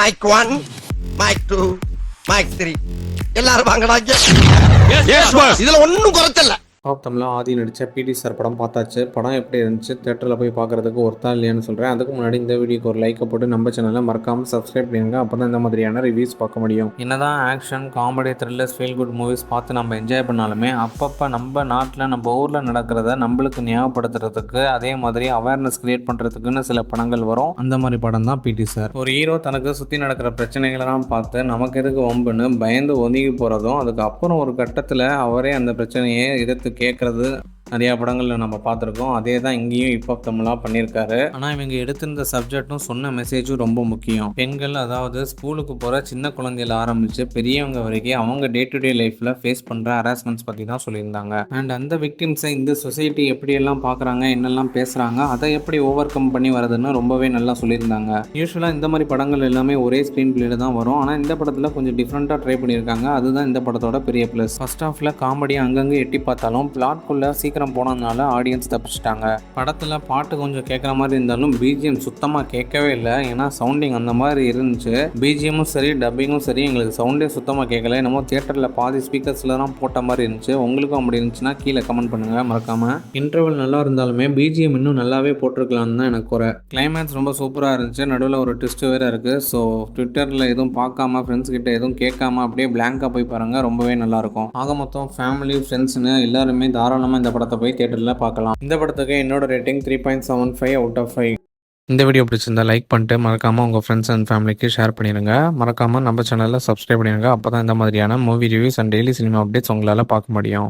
Mic 1, mic 2, mic 3 எல்லாரும் வாங்கடா. இதுல ஒண்ணும் குறைச்சல. டாப் தமிழில் ஆதி நடித்த பிடி சார் படம் பார்த்தாச்சு. படம் எப்படி இருந்துச்சு, தேட்டரில் போய் பார்க்குறதுக்கு ஒருத்தா இல்லையான்னு சொல்கிறேன். அதுக்கு முன்னாடி இந்த வீடியோக்கு ஒரு லைக்கை போட்டு நம்ம சேனலை மறக்காமல் சப்ஸ்கிரைப் பண்ணுங்க. அப்போ தான் இந்த மாதிரியான ரிவ்யூஸ் பார்க்க முடியும். என்னதான் action, comedy, thrillers, feel good movies பார்த்து நம்ம என்ஜாய் பண்ணாலுமே அப்பப்போ நம்ம நாட்டில், நம்ம ஊரில் நடக்கிறத நம்மளுக்கு ஞாபகப்படுத்துறதுக்கு, அதே மாதிரி அவேர்னஸ் கிரியேட் பண்ணுறதுக்குன்னு சில படங்கள் வரும். அந்த மாதிரி படம் தான் பிடி சார். ஒரு ஹீரோ தனக்கு சுற்றி நடக்கிற பிரச்சனைகளெல்லாம் பார்த்து நமக்கு எதுக்கு வம்புன்னு பயந்து ஒதுங்கி போகிறதும், அதுக்கப்புறம் ஒரு கட்டத்தில் அவரே அந்த பிரச்சனையை எதிர்த்து கேட்குறது நிறையா படங்களில் நம்ம பார்த்துருக்கோம். அதே தான் இங்கேயும் இப்போ தமிழாக பண்ணியிருக்காரு. ஆனால் இவங்க எடுத்திருந்த சப்ஜெக்டும் சொன்ன மெசேஜும் ரொம்ப முக்கியம். பெண்கள், அதாவது ஸ்கூலுக்கு போகிற சின்ன குழந்தையில ஆரம்பித்து பெரியவங்க வரைக்கும் அவங்க டே டு டே லைஃப்பில் ஃபேஸ் பண்ணுற ஹராஸ்மெண்ட்ஸ் பற்றி தான் சொல்லியிருந்தாங்க. அண்ட் அந்த விக்டிம்ஸை இந்த சொசைட்டி எப்படியெல்லாம் பார்க்குறாங்க, என்னெல்லாம் பேசுகிறாங்க, அதை எப்படி ஓவர் கம் பண்ணி வரதுன்னு ரொம்பவே நல்லா சொல்லியிருந்தாங்க. யூஸ்வலாக இந்த மாதிரி படங்கள் எல்லாமே ஒரே ஸ்க்ரீன் பிளேல தான் வரும். ஆனால் இந்த படத்தில் கொஞ்சம் டிஃப்ரெண்ட்டாக ட்ரை பண்ணியிருக்காங்க. அதுதான் இந்த படத்தோட பெரிய ப்ளஸ். ஃபர்ஸ்ட் ஹாஃபில் காமெடி அங்கங்கே எட்டி பார்த்தாலும் பிளாட்குள்ளே சீக்கிரம் போனதுனால ஆடியன்ஸ் தப்பிச்சிட்டாங்க. படத்தில் பாட்டு கொஞ்சம் கேட்குற மாதிரி இருந்தாலும் பிஜிஎம் சுத்தமாக கேட்கவே இல்லை. ஏன்னா சவுண்டிங் அந்த மாதிரி இருந்துச்சு. பிஜிஎம்மும் சரி, டப்பிங்கும் சரி, எங்களுக்கு சவுண்டே சுத்தமாக கேட்கல. என்னமோ தியேட்டரில் பாதி ஸ்பீக்கர்ஸில் தான் போட்ட மாதிரி இருந்துச்சு. உங்களுக்கும் அப்படி இருந்துச்சுன்னா கீழே கமெண்ட் பண்ணுங்கள் மறக்காமல். இன்டர்வல் நல்லா இருந்தாலுமே பிஜிஎம் இன்னும் நல்லாவே போட்டிருக்கலான்னு தான் எனக்கு குறை. கிளைமேக்ஸ் ரொம்ப சூப்பராக இருந்துச்சு. நடுவில் ஒரு ட்விஸ்ட் வேறு இருக்குது. ஸோ ட்விட்டரில் எதுவும் பார்க்காம, ஃப்ரெண்ட்ஸ் கிட்ட எதுவும் கேட்காம அப்படியே பிளாங்காக போய் பாருங்கள், ரொம்பவே நல்லாயிருக்கும். ஆக மொத்தம் ஃபேமிலி, ஃப்ரெண்ட்ஸ்னு எல்லாருமே தாராளமாக இந்த படத்தை போய் தியேட்டரில் பார்க்கலாம். இந்த படத்துக்கு என்னோட ரேட்டிங் 3.75 அவுட் ஆஃப் 5. இந்த வீடியோ பிடிச்சிருந்தா லைக் பண்ணிட்டு மறக்காமல் உங்கள் ஃப்ரெண்ட்ஸ் அண்ட் ஃபேமிலிக்கு ஷேர் பண்ணிடுங்க. மறக்காமல் நம்ம சேனலில் சப்ஸ்கிரைப் பண்ணிடுங்க. அப்போ தான் இந்த மாதிரியான movie reviews and daily cinema updates உங்களால் பார்க்க முடியும்.